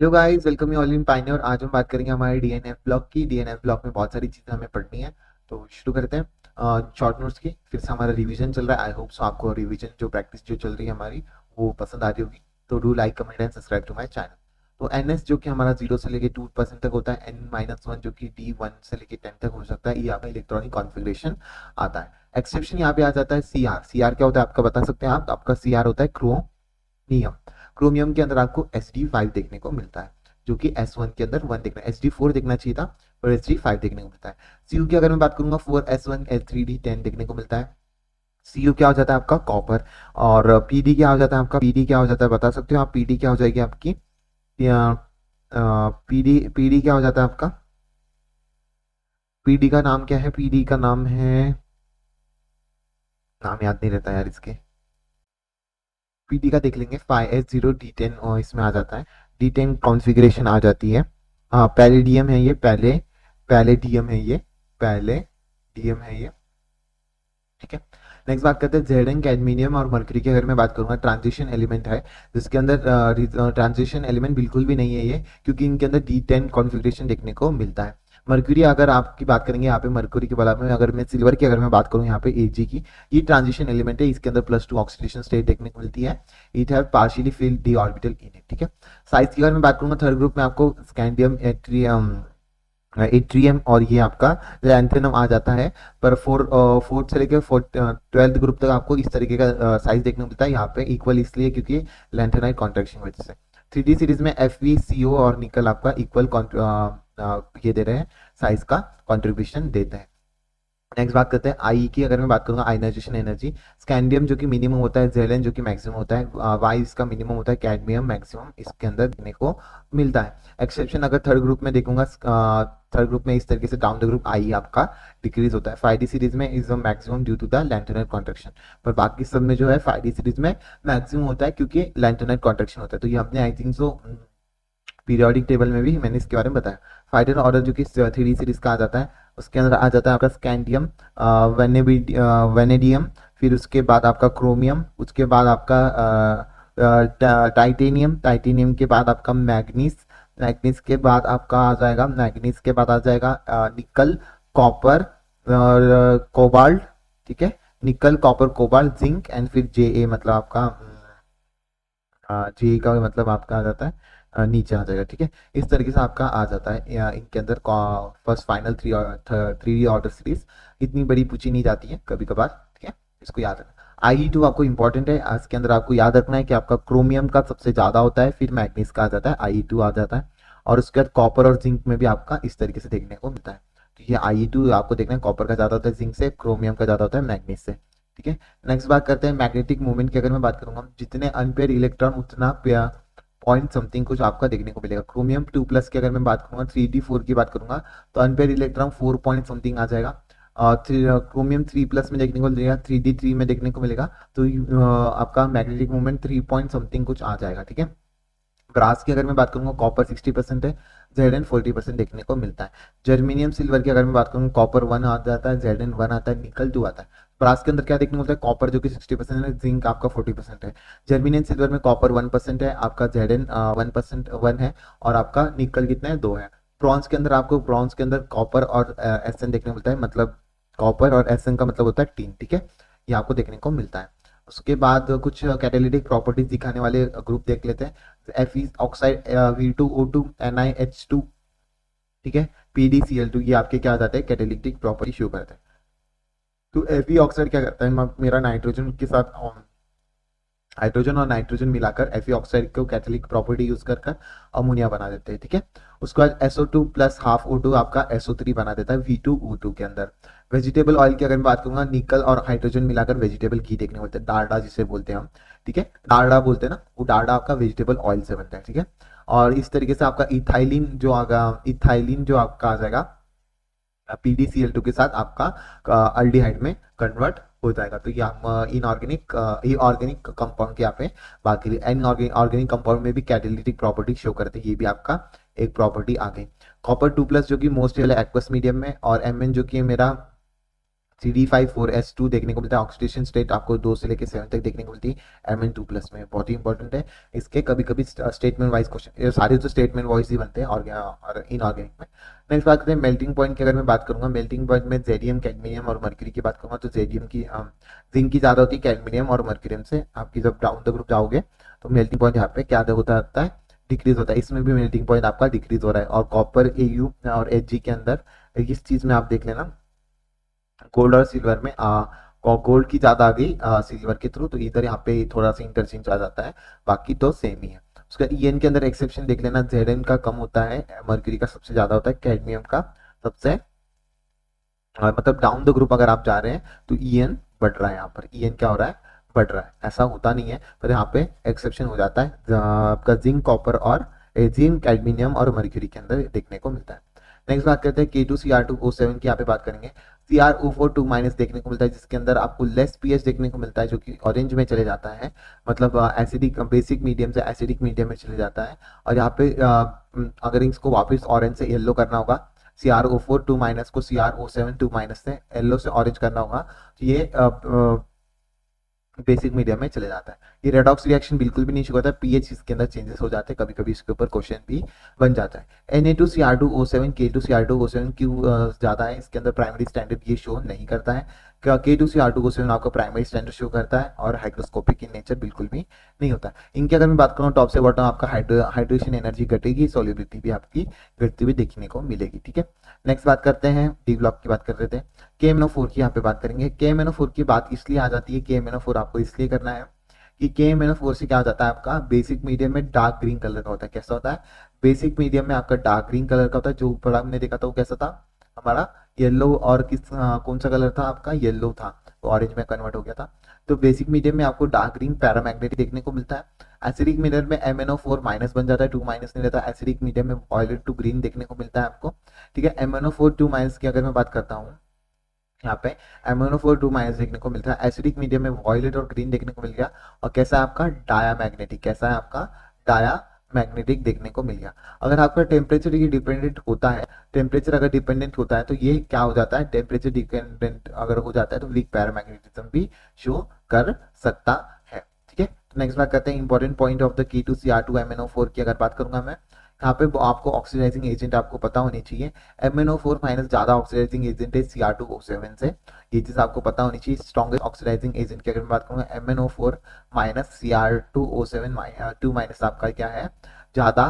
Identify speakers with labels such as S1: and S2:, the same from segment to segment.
S1: Hello guys, welcome you all in pioneer. आज हम बात करेंगे हमारे डीएनएफ ब्लॉक की। डीएनएफ ब्लॉक में बहुत सारी चीज़ें हमें पढ़नी है, तो शुरू करते हैं शॉर्ट नोट्स की। फिर से हमारा रिवीजन चल रहा है। आई होप सो आपको रिवीजन जो प्रैक्टिस जो चल रही है हमारी वो पसंद आ रही होगी। तो do like, comment and subscribe to my channel. तो एनएस जो कि हमारा 0 से लेके 2% तक होता है, N-1 जो कि D1 से लेके 10 तक हो सकता है, ये आपका इलेक्ट्रॉनिक कॉन्फ़िगरेशन आता है। एक्सेप्शन यहाँ पे आ जाता है सीआर। सीआर क्या होता है आपका बता सकते हैं आप? आपका सीआर होता है क्रोमियम। क्रोमियम के अंदर आपको SD5 देखने को मिलता है, जो कि S1 के अंदर 1 देखना, SD4 देखना चाहिए था, और SD5 देखने को मिलता है। Cu की अगर मैं बात करूंगा 4S1 L3D10 देखने को मिलता है। Cu क्या हो जाता है आपका? कॉपर। और PD क्या हो जाता है आपका? PD क्या हो जाता है बता सकते हो आप? PD क्या हो जाएगी आपकी? PD क्या हो जाता है आपका? PD का नाम क्या है? PD का नाम है, नाम याद नहीं रहता यार इसके। पीडी का देख लेंगे, 5S0D10 और इसमें आ जाता है। D10 कॉन्फ़िगरेशन आ जाती है। हाँ, पैलेडियम है ये, पैलेडियम है ये, पैलेडियम है ये। ठीक है। नेक्स्ट बात करते हैं जेडन, कैडमिनियम और मरकरी की। अगर मैं बात करूंगा, ट्रांजिशन एलिमेंट है जिसके अंदर ट्रांजिशन एलिमेंट बिल्कुल भी नहीं है ये, क्योंकि इनके अंदर D10 कॉन्फ़िगरेशन देखने को मिलता है। मर्क्यूरी अगर आपकी बात करेंगे यहाँ पे, मर्क्यूरी के बारे में अगर मैं सिल्वर की अगर मैं बात करूँ यहाँ पे Ag की, ये ट्रांजिशन एलिमेंट है, इसके अंदर +2 ऑक्सीडेशन स्टेट देखने को मिलती है। It have partially field D orbital in it. ठीक है। साइज की अगर मैं बात करूंगा, थर्ड ग्रुप में आपको स्कैंडियम, एट्रियम, एट्रियम और ये आपका लैंथेनम आ जाता है। पर फोर्थ से लेकर 12th ग्रुप तक आपको इस तरीके का साइज देखने को मिलता है। यहाँ पे इक्वल इसलिए क्योंकि लैंथेनाइट कॉन्ट्रैक्शन की वजह से। 3D सीरीज में FeCO और निकल आपका इक्वल ये दे रहे हैं, साइज का कॉन्ट्रीब्यूशन देते हैं। नेक्स्ट बात करते हैं आई की। अगर मैं बात करूंगा आयनाइजेशन एनर्जी, स्कैंडियम जो कि मिनिमम होता है, जेलेन जो कि मैक्सिमम होता है, वाई इसका मिनिमम होता है, कैडमियम मैक्सिमम इसके अंदर देखने को मिलता है। एक्सेप्शन अगर थर्ड ग्रुप में देखूंगा, थर्ड ग्रुप में इस तरीके से डाउन द ग्रुप आई आपका डिक्रीज होता है। 5D सीरीज में is maximum due to the lanthanide contraction. पर बाकी सब में जो है 5D सीरीज में मैक्सिमम होता है क्योंकि लैंथेनाइट कॉन्ट्रैक्शन होता है। तो ये हमने I think so periodic table में भी मैंने इसके बारे में बताया। फाइनल ऑर्डर जो कि 3D सीरीज का आ जाता है, उसके अंदर आ जाता है आपका स्कैंडियम, वेनेडियम, फिर उसके बाद आपका क्रोमियम, उसके बाद आपका टाइटेनियम, टाइटेनियम के बाद आपका मैग्नीस, मैग्नीस के बाद आपका आ जाएगा, मैग्नीस के बाद आ जाएगा निकल, कॉपर और कोबाल्ट। ठीक है। निकल, कॉपर, कोबाल्ट, जिंक एंड फिर Je, मतलब आपका जे का मतलब आपका आ जाता है नीचे आ जाएगा। ठीक है। इस तरीके से आपका आ जाता है इनके अंदर first final 3D order series. इतनी बड़ी पूछी नहीं जाती है कभी कभार। ठीक है। इसको याद रखना। Ie2 आपको इंपॉर्टेंट है, इसके अंदर आपको याद रखना है कि आपका क्रोमियम का सबसे ज्यादा होता है, फिर मैग्नीज का आ जाता है, Ie2 आ जाता है। और उसके बाद कॉपर और जिंक में भी आपका इस तरीके से देखने को मिलता है। तो ये Ie2 आपको देखना है, कॉपर का ज्यादा होता है जिंक से, क्रोमियम का ज्यादा होता है मैग्नीज से। ठीक है। नेक्स्ट बात करते हैं मैग्नेटिक मूवमेंट की। अगर मैं बात करूंगा, जितने अनपेयर इलेक्ट्रॉन उतना पॉइंट समथिंग कुछ आपका देखने को मिलेगा। क्रोमियम 2+ की अगर मैं बात करूंगा, 3D4 की बात करूंगा, तो अनपेयर इलेक्ट्रॉन 4 पॉइंट समथिंग आ जाएगा। और क्रोमियम 3+ में देखने को मिलेगा, 3D3 में देखने को मिलेगा। तो आपका मैग्नेटिक मूवमेंट 3 पॉइंट समथिंग कुछ आ जाएगा। ठीक है। ब्रास की अगर मैं बात करूंगा, कॉपर 60% है, Zn 40% देखने को मिलता है। जर्मेनियम सिल्वर की अगर मैं बात करूंगा, कॉपर 1 आ जाता है, Zn 1 आता है, निकल 2 आता है। ब्रास के अंदर क्या देखने को मिलता है? कॉपर जो कि 60% है, जिंक आपका 40% है। जर्मेनियम सिल्वर में कॉपर 1% है, आपका Zn 1% 1 है, और आपका निकल कितना है? 2 है। ब्रॉन्ज के अंदर आपको, ब्रॉन्ज के अंदर कॉपर और Sn देखने को मिलता है, मतलब कॉपर और Sn का मतलब होता है टीन। ठीक है। ये आपको देखने को मिलता है। उसके बाद कुछ कैटालिटिक प्रॉपर्टीज दिखाने वाले ग्रुप देख लेते हैं। Fe oxide, V2O2 NiH2। ठीक है। PdCl2, ये आपके क्या आ जाते हैं? कैटालिटिक प्रॉपर्टी शो करते हैं। तो Fe ऑक्साइड क्या करता है? मेरा नाइट्रोजन के साथ हाइड्रोजन और नाइट्रोजन मिलाकर Fe ऑक्साइड को कैथोलिक प्रॉपर्टी यूज कर कर अमोनिया बना देते हैं। ठीक है। उसके बाद SO2 प्लस हाफ O2 आपका SO3 बना देता है V2O2 के अंदर। वेजिटेबल ऑयल की अगर मैं बात करूंगा, निकल और हाइड्रोजन मिलाकर वेजिटेबल घी देखने को मिलता है, डालडा जिसे बोलते हैं हम। ठीक है। डालडा बोलते हैं ना, वो डालडा आपका वेजिटेबल ऑयल से बनता है। ठीक है। और इस तरीके से आपका इथाइलिन जो आगा, इथाइलिन जो आपका आ जाएगा PdCl2 के साथ आपका अल्डिहाइड में कन्वर्ट हो जाएगा। तो ये इनऑर्गेनिक, ये ऑर्गेनिक कंपाउंड की यहाँ पे बात करिए। ऑर्गेनिक कंपाउंड में भी कैटालिटिक प्रॉपर्टी शो करते हैं, ये भी आपका एक प्रॉपर्टी आ गई। कॉपर 2+ जो कि मोस्ट एक्वस मीडियम में, और Mn जो कि मेरा CD5 4S2 देखने को मिलता है। ऑक्सीडेशन स्टेट आपको 2 से लेकर 7 तक देखने को मिलती है Mn2 प्लस में, बहुत ही इंपॉर्टेंट है। इसके कभी कभी स्टेटमेंट वाइज क्वेश्चन, ये सारे तो स्टेटमेंट वाइज ही बनते हैं और इनऑर्गेनिक में। नेक्स्ट बात करते हैं मेल्टिंग पॉइंट की। अगर मैं बात करूंगा मेल्टिंग पॉइंट में जेडियम, कैडमियम और मर्क्यूरी की बात करूंगा तो जेडियम की जिंक की ज्यादा होती है कैडमियम और मर्क्यूरियम से। आपकी जब डाउन द ग्रुप जाओगे तो मेल्टिंग पॉइंट यहाँ पे क्या होता है, डिक्रीज होता है। इसमें भी मेल्टिंग पॉइंट आपका डिक्रीज हो रहा है। और कॉपर Au और Hg के अंदर इस चीज में आप देख लेना, गोल्ड और सिल्वर में गोल्ड की ज्यादा आ गई सिल्वर के थ्रू, तो इधर यहाँ पे थोड़ा सा इंटरचेंज आ जाता है, बाकी तो सेम ही है। उसका ईएन के अंदर एक्सेप्शन देख लेना, जेडन का कम होता है, मर्क्यूरी का सबसे ज्यादा होता है, कैडमियम का सबसे मतलब डाउन द ग्रुप अगर आप जा रहे हैं तो ईएन बढ़ रहा है। यहाँ पर ईएन क्या हो रहा है, बढ़ रहा है। ऐसा होता नहीं है पर यहाँ पे एक्सेप्शन हो जाता है, आपका जिंक, कॉपर और जिंक, कैडमियम और मर्क्यूरी के अंदर देखने को मिलता है। नेक्स्ट बात करते हैं K2Cr2O7 की। यहाँ पे बात करेंगे CrO4 माइनस देखने को मिलता है, जिसके अंदर आपको लेस पीएच देखने को मिलता है, जो कि ऑरेंज में चले जाता है, मतलब एसिडिक, बेसिक मीडियम से एसिडिक मीडियम में चले जाता है। और यहाँ पे अगर इसको वापस ऑरेंज से येलो करना होगा, CrO4 2 माइनस को CrO7 2 माइनस से येलो से ऑरेंज करना होगा, तो ये बेसिक मीडियम में चले जाता है। ये रेडॉक्स रिएक्शन बिल्कुल भी नहीं शुरू होता है, पीएच इसके अंदर चेंजेस हो जाते हैं, कभी कभी इसके ऊपर क्वेश्चन भी बन जाता है। Na2Cr2O7 K2Cr2O7 क्यों ज्यादा है, इसके अंदर प्राइमरी स्टैंडर्ड ये शो नहीं करता है। K2Cr2O7 आपको प्राइमरी स्टैंडर्ड शो करता है और हाइड्रोस्कोपिक इन नेचर बिल्कुल भी नहीं होता। इनकी अगर मैं बात करूँ टॉप से बॉटम, आपका हाइड्रेशन एनर्जी घटेगी, सोल्युबिलिटी भी आपकी घटती हुई देखने को मिलेगी। ठीक है, नेक्स्ट बात करते हैं डी ब्लॉक की बात कर रहे थे। KMnO4 की यहाँ पे बात करेंगे। KMnO4 की बात इसलिए आ जाती है, KMnO4 आपको इसलिए करना है कि KMnO4 से क्या हो जाता है, आपका बेसिक मीडियम में डार्क ग्रीन कलर का होता है। कैसा होता है, बेसिक मीडियम में आपका डार्क ग्रीन कलर का होता है। जो ऊपर हमने देखा था वो कैसा था हमारा, येलो, और कौन सा कलर था आपका, येलो था, तो ऑरेंज में कन्वर्ट हो गया था। तो बेसिक मीडियम में आपको डार्क ग्रीन पैरामैग्नेटिक देखने को मिलता है। एसिडिक मीडियम में MnO4 माइनस बन जाता है, 2 माइनस नहीं रहता। एसिडिक मीडियम में वायलेट टू ग्रीन देखने को मिलता है आपको। ठीक है, MnO4 2 माइनस की अगर मैं बात करता हूँ, यहाँ पे MnO4 2 माइनस देखने को मिलता है। एसिडिक मीडियम में वॉयलेट और ग्रीन देखने को मिल गया। और कैसा है आपका, डायामैग्नेटिक, कैसा है आपका, डायामैग्नेटिक देखने को मिल गया। अगर आपका टेम्परेचर ये डिपेंडेंट होता है, टेम्परेचर अगर डिपेंडेंट होता है तो ये क्या हो जाता है, टेम्परेचर डिपेंडेंट अगर हो जाता है तो वीक पैरामैग्नेटिज्म भी शो कर सकता है। ठीक है, नेक्स्ट बात करते हैं important point of the K2Cr2MnO4 की। अगर बात करूंगा मैं, यहाँ पे आपको ऑक्सीडाइजिंग एजेंट आपको पता होनी चाहिए। MnO4 माइनस ज्यादा ऑक्सीडाइजिंग एजेंट है Cr2O7 से, ये चीज आपको पता होनी चाहिए। स्ट्रॉन्गेस्ट ऑक्सीडाइजिंग एजेंट की अगर मैं बात करूंगा, MnO4 माइनस Cr2O7 2 माइनस आपका क्या है, ज्यादा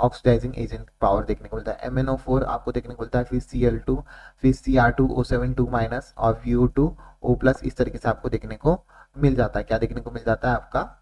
S1: ऑक्सीडाइजिंग एजेंट पावर देखने को मिलता है। MnO4 आपको देखने को मिलता है, फिर Cl2, फिर Cr2O7 2 माइनस और VO2O प्लस, इस तरीके से आपको देखने को मिल जाता है। क्या देखने को मिल जाता है, आपका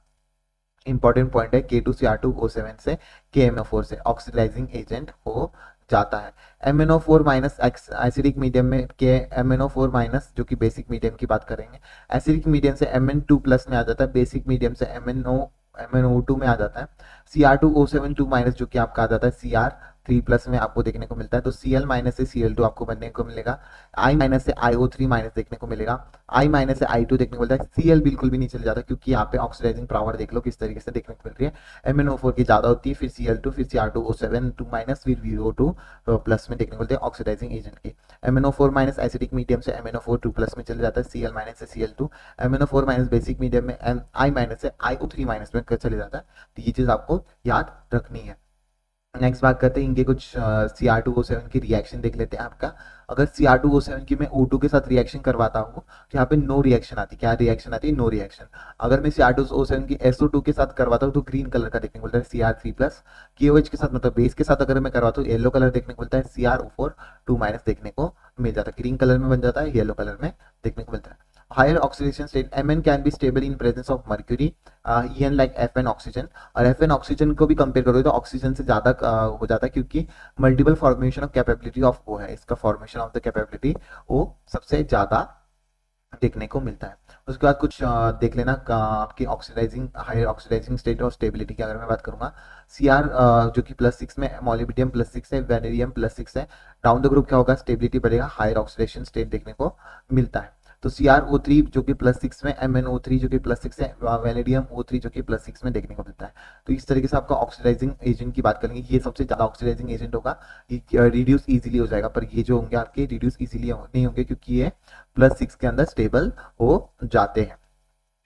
S1: इंपॉर्टेंट पॉइंट है K2Cr2O7 से KMnO4 से ऑक्सीडाइजिंग एजेंट हो जाता है। MnO4 माइनस एसिडिक मीडियम में के MnO4 माइनस, जो कि बेसिक मीडियम की बात करेंगे, एसिडिक मीडियम से Mn2 प्लस में आ जाता है, बेसिक मीडियम से MnO2 में आ जाता है। Cr2O7 2 माइनस जो कि आपका आ जाता है Cr3 प्लस में आपको देखने को मिलता है। तो Cl माइनस से Cl2 आपको बनने को मिलेगा, I माइनस से IO3 माइनस देखने को मिलेगा, I माइनस से I2 देखने को मिलता है। Cl बिल्कुल भी नहीं चले जाता, क्योंकि यहाँ पे ऑक्सीडाइजिंग पावर देख लो किस तरीके से देखने को मिल रही है। MnO4 की ज्यादा होती है, फिर Cl2, फिर Cr2O7 2 माइनस, फिर VO2 प्लस में देखने को मिलते हैं ऑक्सीडाइजिंग एजेंट की। MnO4 माइनस एसिडिक मीडियम से MnO4 2 प्लस में चले जाता है, Cl माइनस से Cl2। MnO4 minus basic medium में I माइनस से IO3 माइनस में चले जाता है। तो ये चीज आपको याद रखनी है। नेक्स्ट बात करते हैं इनके कुछ Cr2O7 की रिएक्शन देख लेते हैं। आपका अगर Cr2O7 की मैं O2 के साथ रिएक्शन करवाता हूँ तो यहाँ पे नो रिएक्शन आती है। क्या रिएक्शन आती है, नो रिएक्शन। अगर मैं Cr2O7 की SO2 के साथ करवाता हूँ तो ग्रीन कलर का देखने को मिलता है Cr3 प्लस। KOH के साथ मतलब बेस के साथ अगर मैं करवाता हूँ येलो कलर देखने को मिलता है, CrO4 2 माइनस देखने को मिल जाता है, ग्रीन कलर में बन जाता है, येलो कलर में देखने को मिलता है। Higher oxidation state, Mn can be stable in presence of mercury, En like Fn oxygen. और Fn ऑक्सीजन को भी कंपेयर करोगे तो ऑक्सीजन से ज्यादा हो जाता है, क्योंकि multiple formation of capability of वो है, इसका फॉर्मेशन ऑफ द कैपेबिलिटी वो सबसे ज्यादा देखने को मिलता है। उसके बाद कुछ देख लेना आपकी ऑक्सीडाइजिंग, हायर ऑक्सीडाइजिंग स्टेट और स्टेबिलिटी की अगर मैं बात करूंगा, Cr जो कि +6 में, मोलिब्डियम +6 है, वेनेडियम +6 है, डाउन द ग्रुप क्या होगा, स्टेबिलिटी बढ़ेगा, हायर ऑक्सीडेशन स्टेट देखने को मिलता है। तो CrO3 जो कि +6 में, MnO3 जो कि +6 है, वैनेडियम O3 जो कि +6 में देखने को मिलता है। तो इस तरीके से आपका ऑक्सीडाइजिंग एजेंट की बात करेंगे, ये सबसे ज़्यादा ऑक्सीडाइजिंग एजेंट होगा, ये रिड्यूस इजीली हो जाएगा। पर ये जो होंगे आपके रिड्यूस इजीली नहीं होंगे क्योंकि ये +6 के अंदर स्टेबल हो जाते हैं।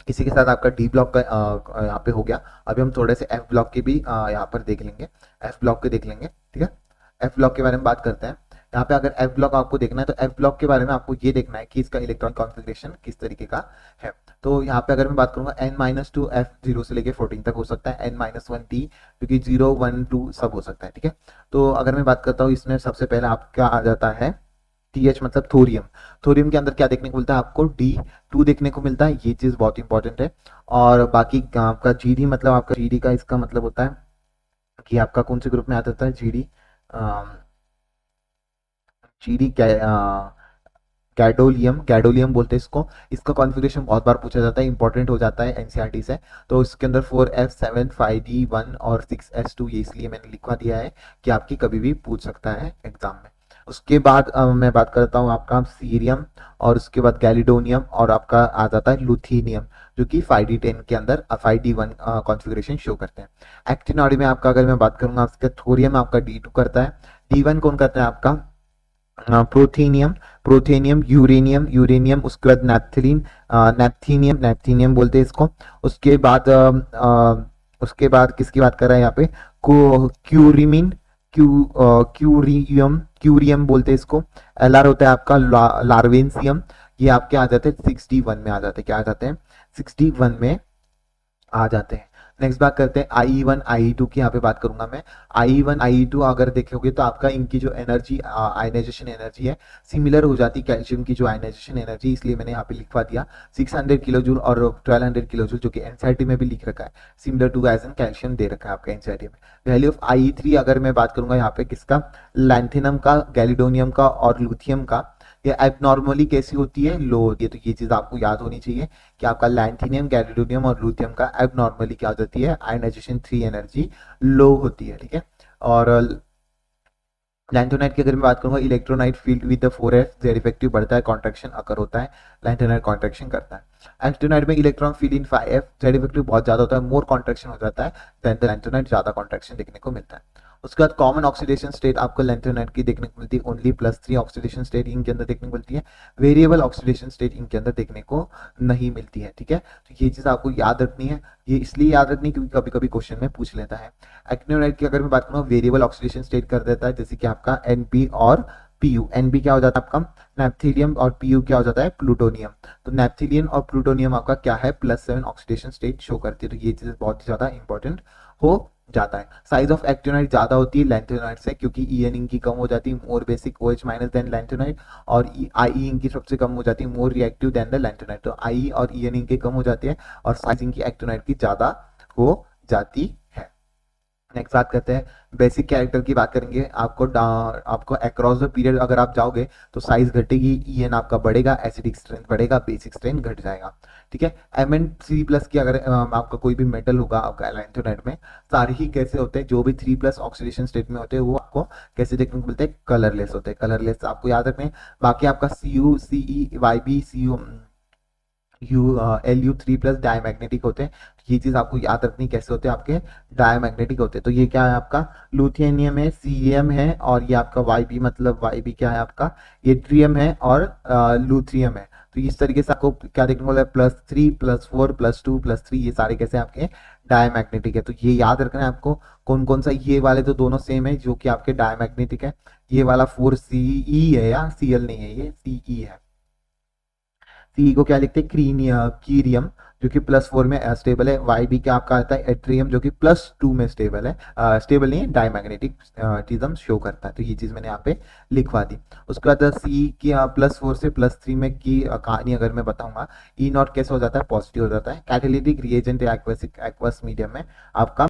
S1: इसी के साथ आपका डी ब्लॉक का यहाँ पे हो गया। अभी हम थोड़े से एफ ब्लॉक के भी यहाँ पर देख लेंगे, एफ ब्लॉक के देख लेंगे, ठीक है। एफ ब्लॉक के बारे में बात करते हैं। यहाँ पे अगर एफ ब्लॉक आपको देखना है तो एफ ब्लॉक के बारे में आपको ये देखना है कि इसका इलेक्ट्रॉन कॉन्फ़िगरेशन किस तरीके का है। तो यहाँ पे अगर मैं बात करूंगा n-2 f 0 से लेके 14 तक हो सकता है, n-1 t क्योंकि 0 1 2 सब हो सकता है, ठीक है। तो अगर मैं बात करता हूँ इसमें सबसे पहले आपका आ जाता है TH मतलब थोरियम। थोरियम के अंदर क्या देखने को मिलता है आपको, D2 देखने को मिलता है, ये चीज बहुत इंपॉर्टेंट है। और बाकी आपका GD मतलब आपका GD का इसका मतलब होता है कि आपका कौन से ग्रुप में आ जाता है GD, GD गैडोलियम, गैडोलियम बोलते हैं इसको। इसका कॉन्फ़िगरेशन बहुत बार पूछा जाता है, इंपॉर्टेंट हो जाता है एनसीईआरटी से। तो इसके अंदर 4f7 5d1 और 6s2, ये इसलिए मैंने लिखवा दिया है कि आपकी कभी भी पूछ सकता है एग्जाम में। उसके बाद मैं बात करता हूँ आपका सीरियम, और उसके बाद गैलिडोनियम, और आपका आ जाता है लुथीनियम जो कि 5d10 के अंदर 5d1 कॉन्फ़िगरेशन शो करते हैं। एक्टिनॉइड में आपका अगर मैं बात करूंगा, आपका थोरियम आपका D2 करता है, D1 कौन करता है आपका प्रोथेनियम, प्रोथेनियम, यूरेनियम, यूरेनियम, उसके बाद नैप्थलीन, नैप्थीनियम, नैप्थीनियम बोलते हैं इसको। उसके बाद उसके बाद किसकी बात कर रहा है यहाँ पे, क्यूरिमिन, क्यूरियम, क्यूरियम बोलते हैं इसको। एलआर होता है आपका लार्वेंसियम, ये आपके आ जाते हैं 61 में आ जाते हैं, क्या आ जाते हैं 61 में आ जाते हैं। नेक्स्ट बात करते हैं IE1 IE2 की, यहाँ पे बात करूंगा मैं। IE1 IE2 अगर देखोगे तो आपका इनकी जो एनर्जी, आयनाइजेशन एनर्जी है, सिमिलर हो जाती कैल्शियम की जो आयनाइजेशन एनर्जी, इसलिए मैंने यहाँ पे लिखवा दिया 600 किलो जूल और 1200 किलो जूल, जो कि एनसीईआरटी में भी लिख रखा है, similar to as an calcium दे रखा है आपका एनसीईआरटी में। वैल्यू ऑफ IE3 अगर मैं बात करूंगा यहाँ पे किसका, लैंथेनम का, गैलिडोनियम का और लुथियम का, ये एबनॉर्मली कैसी होती है, लो होती है। तो ये चीज आपको याद होनी चाहिए कि आपका लैंथेनियम, गैलिडोनियम और लुथियम का एबनॉर्मली क्या हो जाती है, आयनाइजेशन 3 एनर्जी लो होती है, ठीक है। और लैंथोनाइट की अगर मैं बात करूंगा, इलेक्ट्रोनाइट field with the 4f Z effective बढ़ता है, कॉन्ट्रैक्शन अकर होता है, लैंथोनाइट कॉन्ट्रैक्शन करता है। एक्टिनोनाइट में इलेक्ट्रॉन फील्ड इन 5f जेड इफेक्टिव बहुत ज्यादा होता है, मोर कॉन्ट्रैक्शन हो जाता है देन द लैंथोनाइट, ज्यादा कॉन्ट्रैक्शन देखने को मिलता है। उसके बाद कॉमन ऑक्सीडेशन स्टेट आपको लैंथोनाइट की देखने को मिलती है ओनली +3 ऑक्सीडेशन स्टेट इनके अंदर देखने को मिलती है, वेरिएबल ऑक्सीडेशन स्टेट इनके अंदर देखने को नहीं मिलती है, ठीक है। तो ये चीज आपको याद रखनी है, ये इसलिए याद रखनी क्योंकि कभी कभी क्वेश्चन में पूछ लेता है। एक्टिनोनाइट की अगर मैं बात करूँ, वेरिएबल ऑक्सीडेशन स्टेट कर देता है, जैसे कि आपका NP और PU। NP क्या हो जाता है आपका नैप्थेलियम, और PU क्या हो जाता है प्लूटोनियम। तो नैप्थेलियम और प्लूटोनियम आपका क्या है, +7 ऑक्सीडेशन स्टेट शो करती है। तो ये चीज बहुत ही ज्यादा इंपॉर्टेंट हो जाता है। साइज ऑफ एक्टिनोनाइट ज्यादा होती है लैंथोनाइट से, क्योंकि EN इनकी कम हो जाती है, more basic OH minus than lanthanide, और IE इनकी सबसे कम हो जाती है, more reactive than the lanthanide. तो IE और EN इनकी कम हो जाती है और साइज इनकी एक्टिनोनाइट की ज्यादा हो जाती है। नेक्स्ट बात करते हैं बेसिक कैरेक्टर की, बात करेंगे। आपको अक्रॉस द पीरियड अगर आप जाओगे तो साइज घटेगी, EN आपका बढ़ेगा, एसिडिक स्ट्रेंथ बढ़ेगा, बेसिक स्ट्रेंथ घट जाएगा, ठीक है। Mn3+ की अगर आपका कोई भी मेटल होगा आपका लैंथोनाइट में, सारे ही कैसे होते हैं, जो भी 3+ ऑक्सीडेशन स्टेट में होते हैं वो आपको कैसे देखने को मिलते हैं, कलरलेस होते हैं, कलरलेस आपको याद रखने हैं। बाकी आपका Cu Ce Yb Cu Lu3+ diamagnetic होते हैं, ये चीज आपको याद रखनी कैसे होते हैं, आपके डायमैग्नेटिक होते हैं। तो ये क्या है आपका लुथियनियम है, Cm है, और ये आपका Yb मतलब Yb क्या है आपका एट्रियम है, और लुथियम है। तो इस तरीके से आपको क्या देखने को मिला, +3 +4 +2 +3, ये सारे कैसे आपके डायमैग्नेटिक है। तो ये याद रखना है आपको कौन कौन सा, ये वाले तो दोनों सेम है जो कि आपके डायमैग्नेटिक है, ये वाला 4Ce है या Cl नहीं है, ये Ce है। सी को क्या लिखते हैं, कीरियम जो कि +4 में स्टेबल है। YB क्या आपका आता है एट्रियम जो कि +2 में स्टेबल है, स्टेबल नहीं है, डायमैग्नेटिज्म शो करता है। तो ये चीज मैंने यहाँ पे लिखवा दी। उसके बाद सी की +4 से +3 में की कहानी अगर मैं बताऊंगा, E0 कैसे हो जाता है, पॉजिटिव हो जाता है। कैटालिटिक रिएजेंट है एक्वस मीडियम में आपका,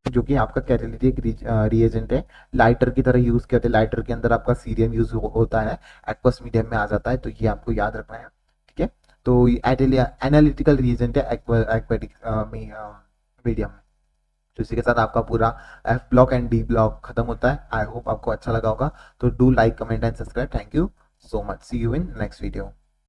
S1: जो कि आपका कैटालिटिक रिएजेंट है, लाइटर की तरह यूज किया जाता है, लाइटर के अंदर आपका सीरियम यूज होता है, एक्वस मीडियम में आ जाता है। तो ये आपको याद रखना है, ठीक है। तो एनालिटिकल रिएजेंट है एक्वेटिक मीडियम में। तो इसी के साथ आपका पूरा F block and D block खत्म होता है। आई होप आपको अच्छा लगा होगा। तो do like comment and subscribe. Thank you so much, see you in next video.